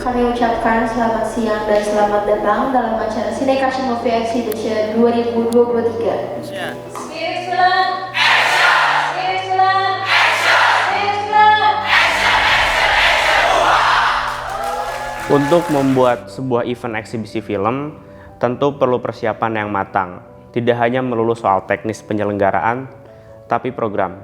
Kami ucapkan selamat siang dan selamat datang dalam acara Cinecushion Movie Exhibition 2023. Spirit film, Spirit film, Spirit film. Untuk membuat sebuah event eksibisi film, tentu perlu persiapan yang matang. Tidak hanya melulu soal teknis penyelenggaraan, tapi program.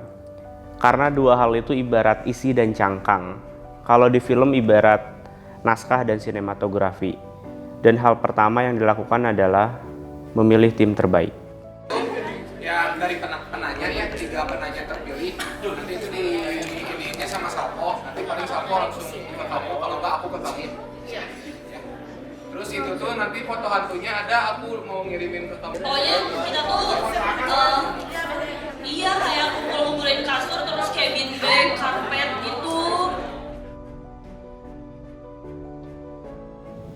Karena dua hal itu ibarat isi dan cangkang. Kalau di film ibarat naskah dan sinematografi. Dan hal pertama yang dilakukan adalah memilih tim terbaik. Ya dari penanya ya, 3 penanya terpilih. Nanti itu ini sama Salpo. Nanti paling Salpo langsung ke kamu, kalau enggak aku ke kamu. Ya. Terus itu tuh nanti foto hantunya ada, aku mau ngirimin ke kamu. Pokoknya kita tuh iya kayak kumpul-kumpulin kasur terus cabin bag, karpet gitu.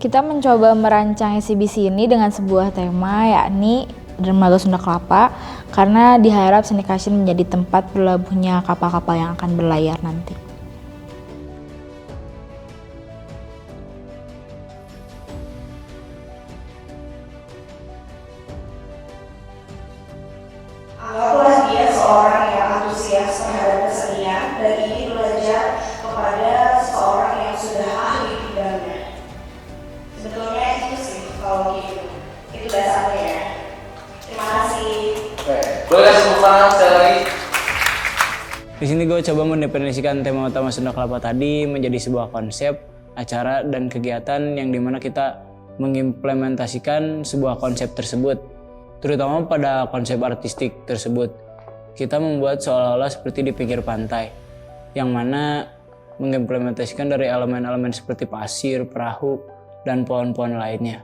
Kita mencoba merancang eksibisi ini dengan sebuah tema, yakni Dermaga Sunda Kelapa, karena diharap Cinecushion menjadi tempat berlabuhnya kapal-kapal yang akan berlayar nanti. Anggaplah dia seorang yang antusias terhadap kesenian dan ingin belajar kepada seorang yang sudah ahli di bidangnya. Sebetulnya itu sih kalau gitu, itu dasarnya ya. Terima kasih. Boleh kasih tepuk tangan sekali lagi. Di sini gue coba mendefinisikan tema utama Sunda Kelapa tadi menjadi sebuah konsep, acara, dan kegiatan yang dimana kita mengimplementasikan sebuah konsep tersebut. Terutama pada konsep artistik tersebut. Kita membuat seolah-olah seperti di pinggir pantai, yang mana mengimplementasikan dari elemen-elemen seperti pasir, perahu, dan pohon-pohon lainnya.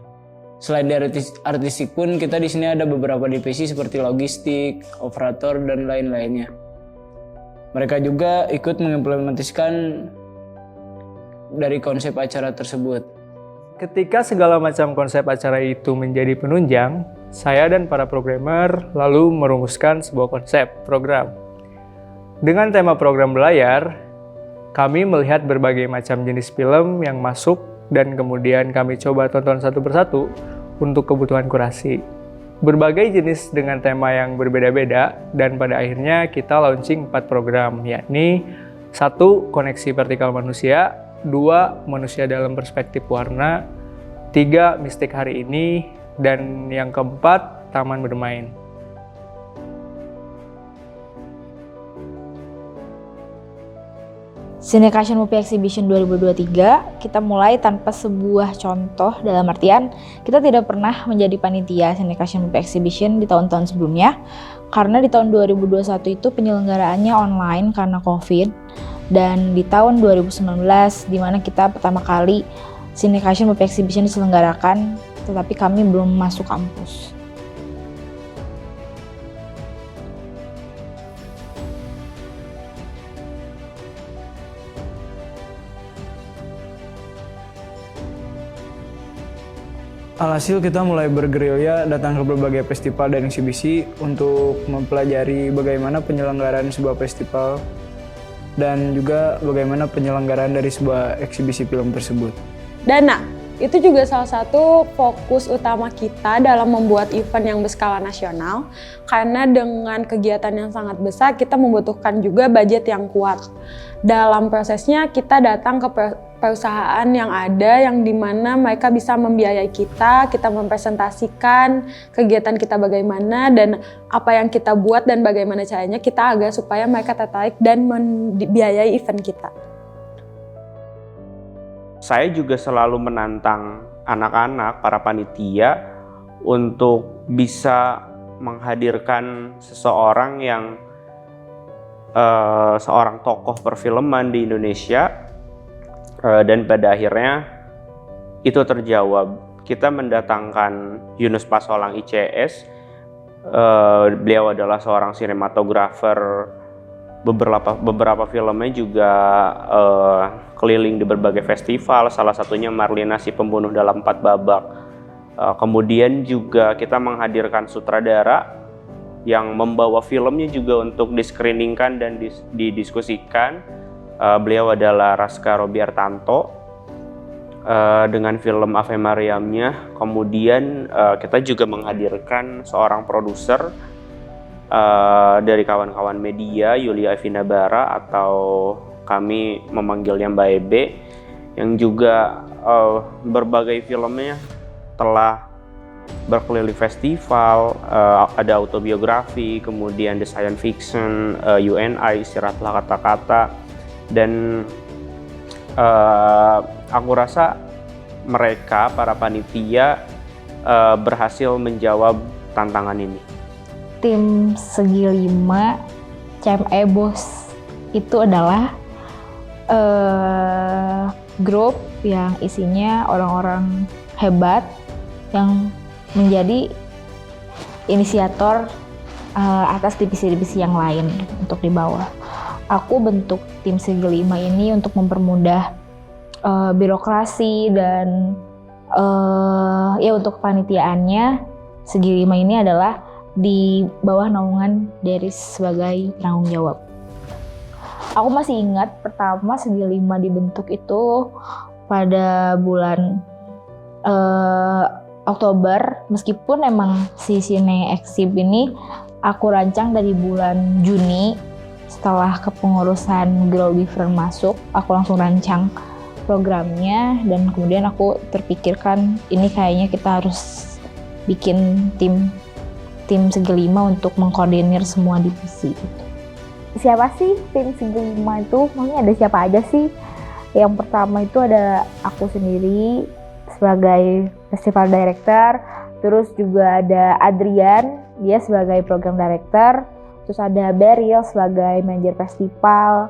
Selain dari artistik pun, kita di sini ada beberapa divisi seperti logistik, operator, dan lain-lainnya. Mereka juga ikut mengimplementasikan dari konsep acara tersebut. Ketika segala macam konsep acara itu menjadi penunjang, saya dan para programmer lalu merumuskan sebuah konsep program. Dengan tema program berlayar, kami melihat berbagai macam jenis film yang masuk dan kemudian kami coba tonton satu persatu untuk kebutuhan kurasi. Berbagai jenis dengan tema yang berbeda-beda, dan pada akhirnya kita launching 4 program, yakni 1. Koneksi vertikal manusia, 2. Manusia dalam perspektif warna, 3. Mistik hari ini, dan yang keempat, Taman Bermain. Cinecushion Movie Exhibition 2023 kita mulai tanpa sebuah contoh, dalam artian kita tidak pernah menjadi panitia Cinecushion Movie Exhibition di tahun-tahun sebelumnya, karena di tahun 2021 itu penyelenggaraannya online karena COVID, dan di tahun 2019 di mana kita pertama kali Cinecushion Movie Exhibition diselenggarakan, tetapi kami belum masuk kampus. Alhasil kita mulai bergerilya datang ke berbagai festival dan eksibisi untuk mempelajari bagaimana penyelenggaraan sebuah festival dan juga bagaimana penyelenggaraan dari sebuah eksibisi film tersebut. Dana, itu juga salah satu fokus utama kita dalam membuat event yang berskala nasional, karena dengan kegiatan yang sangat besar kita membutuhkan juga budget yang kuat. Dalam prosesnya kita datang ke perusahaan yang ada, yang dimana mereka bisa membiayai kita mempresentasikan kegiatan kita bagaimana dan apa yang kita buat dan bagaimana caranya kita agar supaya mereka tertarik dan membiayai event kita. Saya juga selalu menantang anak-anak, para panitia, untuk bisa menghadirkan seseorang yang seorang tokoh perfilman di Indonesia, dan pada akhirnya itu terjawab. Kita mendatangkan Yunus Pasolang ICS. Beliau adalah seorang sinematografer. Beberapa filmnya juga keliling di berbagai festival, salah satunya Marlina si Pembunuh dalam 4 babak. Kemudian juga kita menghadirkan sutradara yang membawa filmnya juga untuk di-screeningkan dan didiskusikan. Beliau adalah Raska Robiartanto. dengan film Ave Mariamnya. Kemudian kita juga menghadirkan seorang produser dari kawan-kawan media, Yulia Evina Bara, atau kami memanggilnya Mbak Ebe, yang juga berbagai filmnya telah berkeliling festival, ada autobiografi, kemudian the science fiction, UNI, Istirahatlah Kata-Kata, dan aku rasa mereka, para panitia, berhasil menjawab tantangan ini. Tim Segi 5 CME Bos itu adalah grup yang isinya orang-orang hebat yang menjadi inisiator atas divisi-divisi yang lain untuk di bawah. Aku bentuk tim Segi 5 ini untuk mempermudah birokrasi dan ya untuk kepanitiaannya. Segi 5 ini adalah di bawah naungan dari sebagai penanggung jawab. Aku masih ingat pertama Segi 5 dibentuk itu pada bulan Oktober, meskipun emang si Cine Exhib ini aku rancang dari bulan Juni. Setelah kepengurusan Grow Different masuk, aku langsung rancang programnya, dan kemudian aku terpikirkan ini kayaknya kita harus bikin tim Segi 5 untuk mengkoordinir semua divisi gitu. Siapa sih tim Segi 5 itu? Maksudnya ada siapa aja sih? Yang pertama itu ada aku sendiri sebagai festival director, terus juga ada Adrian, dia sebagai program director, terus ada Beryl sebagai manajer festival,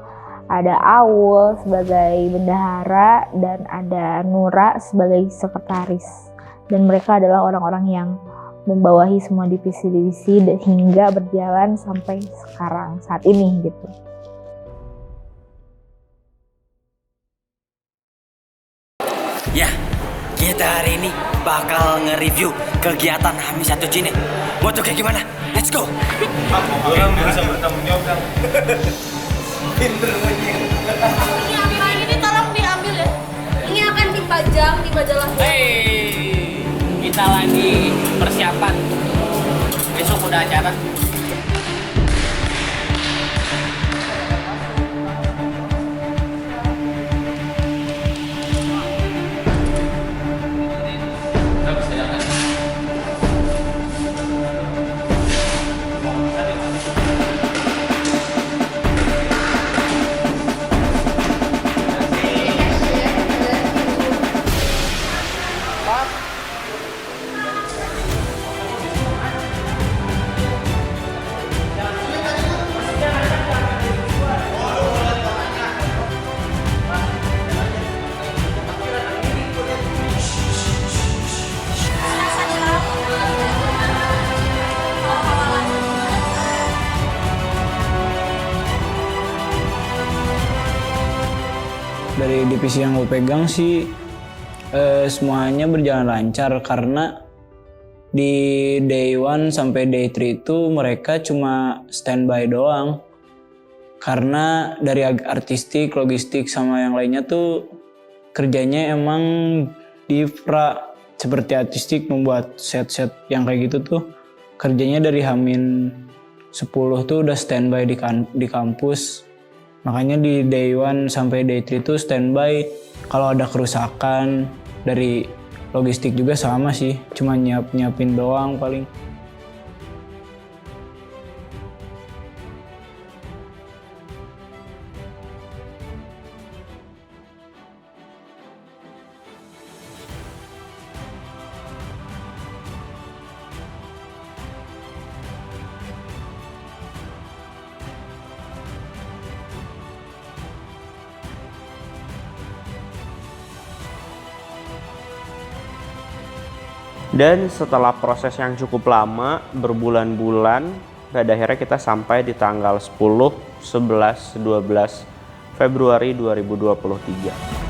ada Aul sebagai bendahara, dan ada Nura sebagai sekretaris. Dan mereka adalah orang-orang yang membawahi semua divisi-divisi hingga berjalan sampai sekarang, saat ini gitu. Ya, kita hari ini bakal nge-review kegiatan Hamis 1 Cine. Mau tuh kayak gimana? Let's go! Orang bisa bertanggung jawab kan? Pinter aja. Ini ambil ini tolong diambil ya. Ini akan dipajang di majalah. Kita lagi persiapan. Besok udah acara. Dari divisi yang gue pegang sih semuanya berjalan lancar, karena di day 1 sampai day 3 itu mereka cuma standby doang. Karena dari artistik, logistik sama yang lainnya tuh kerjanya emang Divra. Seperti artistik membuat set-set yang kayak gitu tuh kerjanya dari Hamin 10 tuh udah standby di kampus. Makanya di day 1 sampai day 3 itu standby. Kalau ada kerusakan, dari logistik juga sama sih, cuma nyiapin doang paling. Dan setelah proses yang cukup lama, berbulan-bulan, pada akhirnya kita sampai di tanggal 10, 11, 12 Februari 2023.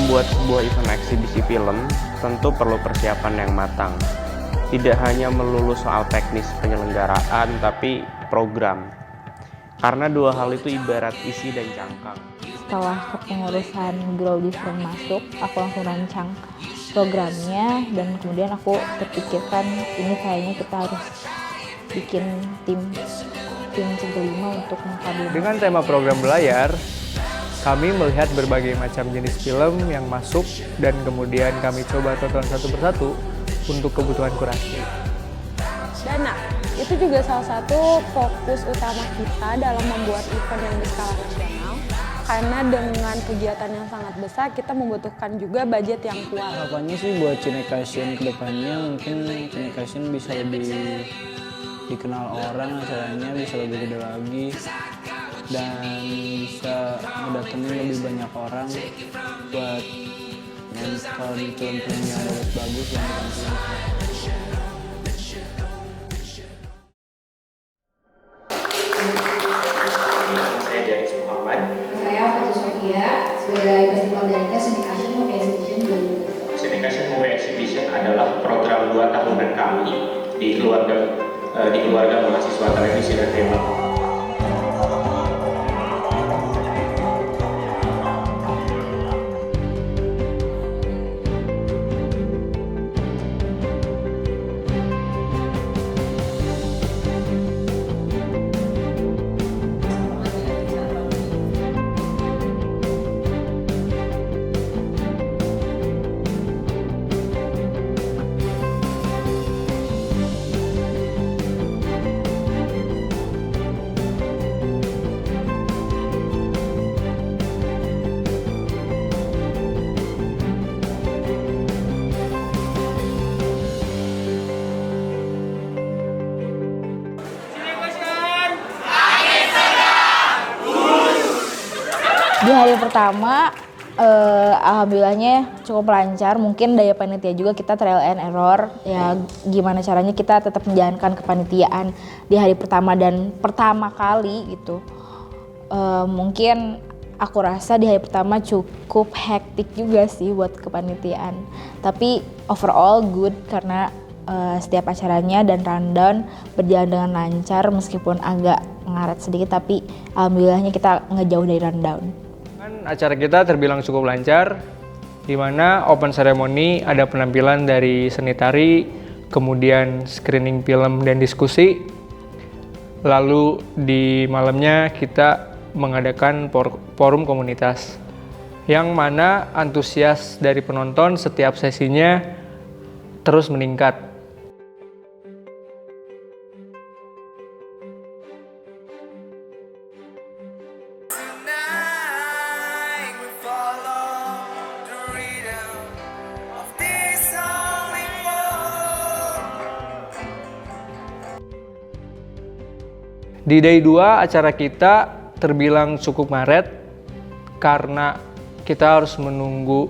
membuat sebuah event eksibisi film tentu perlu persiapan yang matang. Tidak hanya melulu soal teknis penyelenggaraan, tapi program. Karena dua hal itu ibarat isi dan cangkang. Setelah kepengurusan Grow Different masuk, aku langsung rancang programnya dan kemudian aku terpikirkan ini kayaknya kita harus bikin tim segelima untuk mengkaji. Dengan tema program berlayar, kami melihat berbagai macam jenis film yang masuk dan kemudian kami coba tonton satu persatu untuk kebutuhan kurasi. Dana, itu juga salah satu fokus utama kita dalam membuat event yang berskala nasional. Karena dengan kegiatan yang sangat besar, kita membutuhkan juga budget yang kuat. Harapannya sih buat Cinekation ke depannya, mungkin Cinekation bisa lebih dikenal orang, acaranya bisa lebih gede lagi, dan bisa mendatangin lebih banyak orang buat nonton film-film yang bagus yang ditampilkan. Saya Denis Muhammad. Saya Fatul Sofia sebagai Festival Director Cinekation Movie Exhibition 2020. Cinekation Movie Exhibition adalah program 2 tahunan kami di keluarga mahasiswa televisi dan film. Di hari pertama, alhamdulillahnya cukup lancar. Mungkin daya panitia juga kita trial and error. Ya gimana caranya kita tetap menjalankan kepanitiaan di hari pertama dan pertama kali gitu. Mungkin aku rasa di hari pertama cukup hektik juga sih buat kepanitiaan. Tapi overall good karena setiap acaranya dan rundown berjalan dengan lancar meskipun agak ngaret sedikit, tapi alhamdulillahnya kita ngejauh dari rundown. Acara kita terbilang cukup lancar, di mana open ceremony ada penampilan dari seni tari, kemudian screening film dan diskusi. Lalu di malamnya kita mengadakan forum komunitas, yang mana antusias dari penonton setiap sesinya terus meningkat. Di day 2 acara kita terbilang cukup ngaret karena kita harus menunggu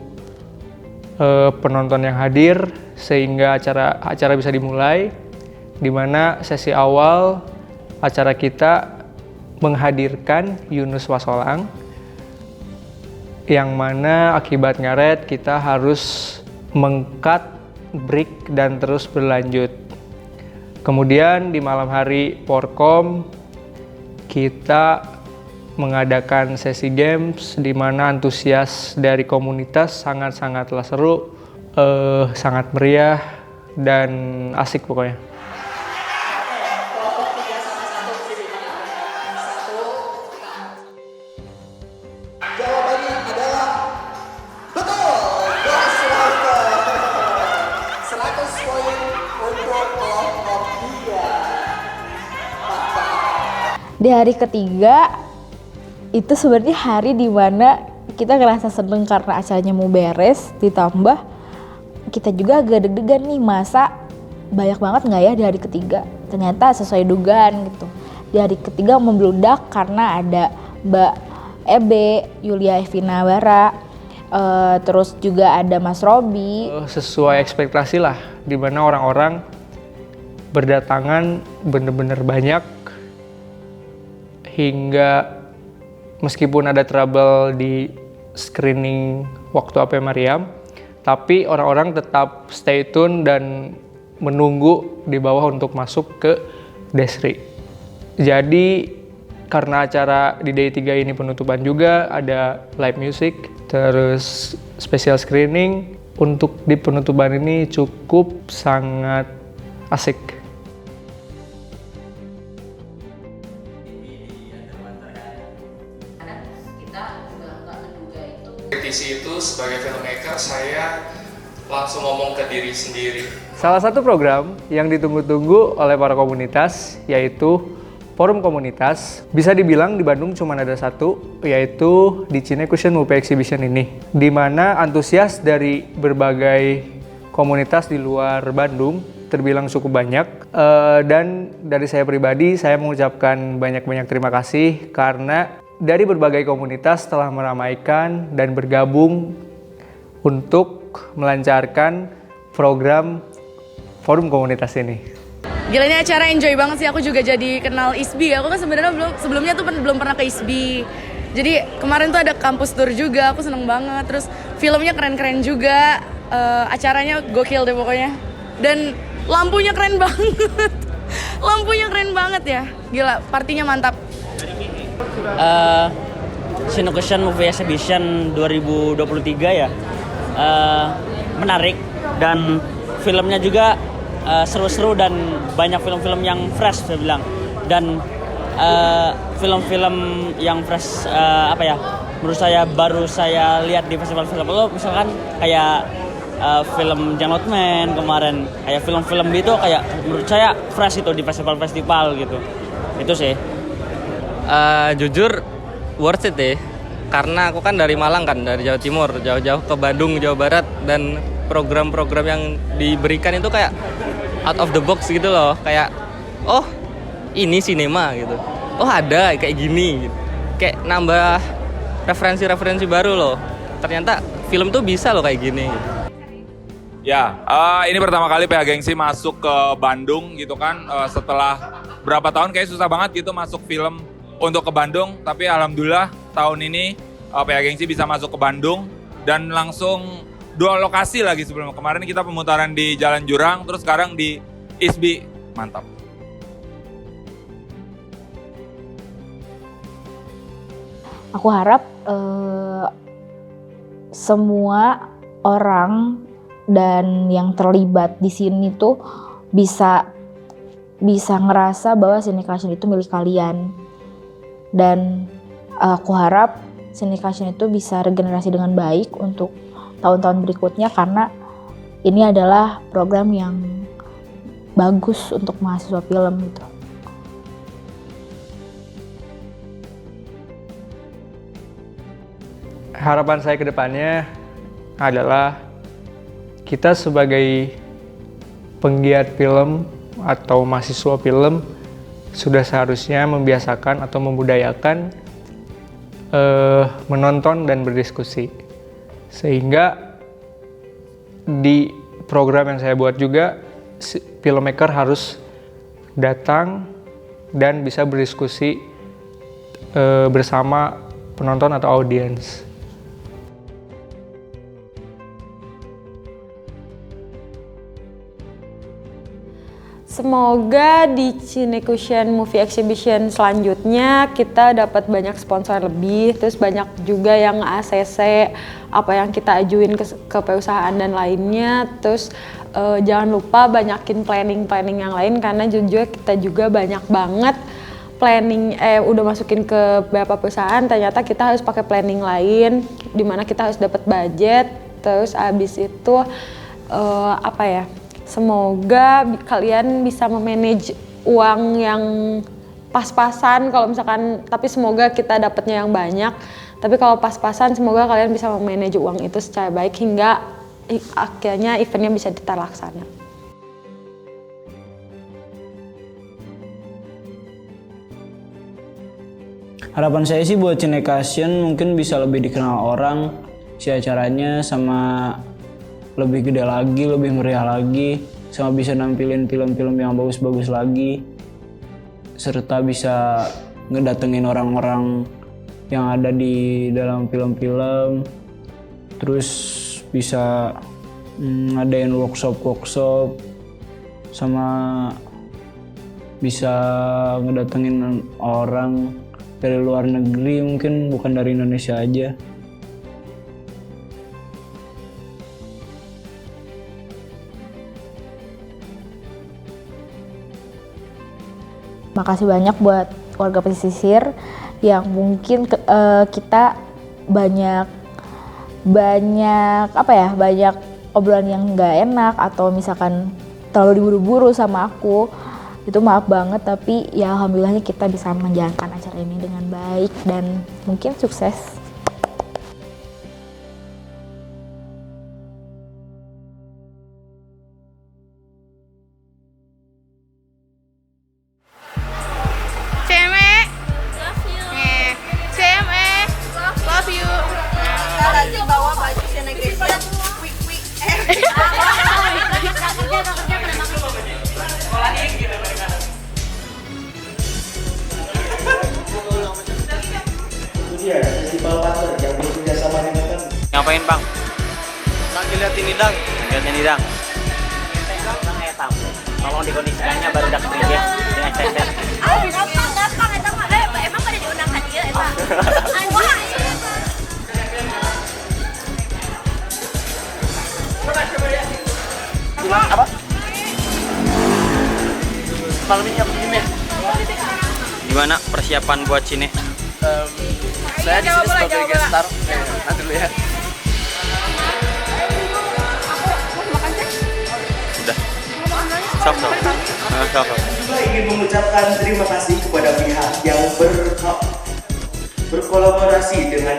penonton yang hadir sehingga acara bisa dimulai, di mana sesi awal acara kita menghadirkan Yunus Wasolang, yang mana akibat ngaret kita harus meng-cut, break, dan terus berlanjut. Kemudian di malam hari Porkom kita mengadakan sesi games di mana antusias dari komunitas sangat-sangatlah seru, sangat meriah dan asik pokoknya. Jawabannya adalah betul. 100 poin untuk kelompok 3. Di hari ketiga itu sebenarnya hari dimana kita ngerasa seneng karena acaranya mau beres, ditambah kita juga agak deg-degan nih, masa banyak banget nggak ya di hari ketiga. Ternyata sesuai dugaan gitu. Di hari ketiga membludak karena ada Mbak Ebe, Yulia Evina Bara, terus juga ada Mas Robi. Sesuai ekspektasi lah, dimana orang-orang berdatangan bener-bener banyak, hingga meskipun ada trouble di screening waktu AP Mariam, tapi orang-orang tetap stay tune dan menunggu di bawah untuk masuk ke Desri. Jadi karena acara di Day 3 ini penutupan juga, ada live music, terus special screening. Untuk di penutupan ini cukup sangat asik. Kompetisi itu sebagai filmmaker saya langsung ngomong ke diri sendiri. Salah satu program yang ditunggu-tunggu oleh para komunitas yaitu Forum Komunitas. Bisa dibilang di Bandung cuma ada satu, yaitu di Cinecushion Movie Exhibition ini, di mana antusias dari berbagai komunitas di luar Bandung terbilang cukup banyak. Dan dari saya pribadi, saya mengucapkan banyak-banyak terima kasih karena dari berbagai komunitas telah meramaikan dan bergabung untuk melancarkan program Forum Komunitas ini. Gila, ini acara enjoy banget sih, aku juga jadi kenal ISBI. Aku kan sebenarnya sebelumnya tuh belum pernah ke ISBI. Jadi kemarin tuh ada kampus tour juga, aku seneng banget. Terus filmnya keren-keren juga, acaranya gokil deh pokoknya. Dan lampunya keren banget, lampunya keren banget ya. Gila, partinya mantap. Cinecushion Movie Exhibition 2023 ya, menarik dan filmnya juga seru-seru dan banyak film-film yang fresh saya bilang, dan film-film yang fresh menurut saya baru saya lihat di festival film itu, misalkan kayak film Young Man kemarin, kayak film-film itu kayak menurut saya fresh itu di festival-festival gitu. Itu sih. Jujur worth it deh, karena aku kan dari Malang kan, dari Jawa Timur, jauh-jauh ke Bandung, Jawa Barat, dan program-program yang diberikan itu kayak out of the box gitu loh, kayak oh ini sinema gitu, oh ada kayak gini gitu. Kayak nambah referensi-referensi baru loh, ternyata film tuh bisa loh kayak gini gitu. Ya, ini pertama kali PH Gengsi masuk ke Bandung gitu kan, setelah berapa tahun kayak susah banget gitu masuk film untuk ke Bandung, tapi alhamdulillah tahun ini PH Gengsi bisa masuk ke Bandung dan langsung 2 lokasi lagi. Sebelum kemarin kita pemutaran di Jalan Jurang, terus sekarang di ISBI. Mantap. Aku harap semua orang dan yang terlibat di sini tuh bisa ngerasa bahwa Cinecushion itu milik kalian. Dan aku harap Cinecushion itu bisa regenerasi dengan baik untuk tahun-tahun berikutnya, karena ini adalah program yang bagus untuk mahasiswa film gitu. Harapan saya ke depannya adalah kita sebagai penggiat film atau mahasiswa film sudah seharusnya membiasakan atau membudayakan menonton dan berdiskusi. Sehingga di program yang saya buat juga, filmmaker harus datang dan bisa berdiskusi bersama penonton atau audiens. Semoga di Cinecushion Movie Exhibition selanjutnya kita dapat banyak sponsor lebih, terus banyak juga yang ACC, apa yang kita ajuin ke perusahaan dan lainnya. Terus jangan lupa banyakin planning yang lain, karena jujur kita juga banyak banget planning, udah masukin ke beberapa perusahaan, ternyata kita harus pakai planning lain, dimana kita harus dapat budget. Terus abis itu semoga kalian bisa memanage uang yang pas-pasan, kalau misalkan, tapi semoga kita dapatnya yang banyak. Tapi kalau pas-pasan, semoga kalian bisa memanage uang itu secara baik hingga akhirnya eventnya bisa terlaksana. Harapan saya sih buat Cinecushion mungkin bisa lebih dikenal orang, si acaranya, sama lebih gede lagi, lebih meriah lagi, sama bisa nampilin film-film yang bagus-bagus lagi, serta bisa ngedatengin orang-orang yang ada di dalam film-film, terus bisa ngadain workshop sama bisa ngedatengin orang dari luar negeri, mungkin bukan dari Indonesia aja. Makasih banyak buat warga pesisir yang mungkin kita banyak obrolan yang nggak enak atau misalkan terlalu diburu-buru sama aku. Itu maaf banget, tapi ya alhamdulillahnya kita bisa menjalankan acara ini dengan baik dan mungkin sukses. Love you. Kita lagi bawa baju Senegalia quick. Itu dia festival partner yang bekerja sama dengan kami. Ngapain bang? Lagi lihat ini dang. Lihat ini dang. Tolong dikondisikannya baru udah kerja dengan center. Gampang, eta mah. Emang pada diundangkan dia, eta. Apa? Malam ini aku Cine. Gimana persiapan buat Cine? Saya di sini sebagai guest star. Nanti dulu ya. Udah. Sok. Kita ingin mengucapkan terima kasih kepada pihak yang berkolaborasi dengan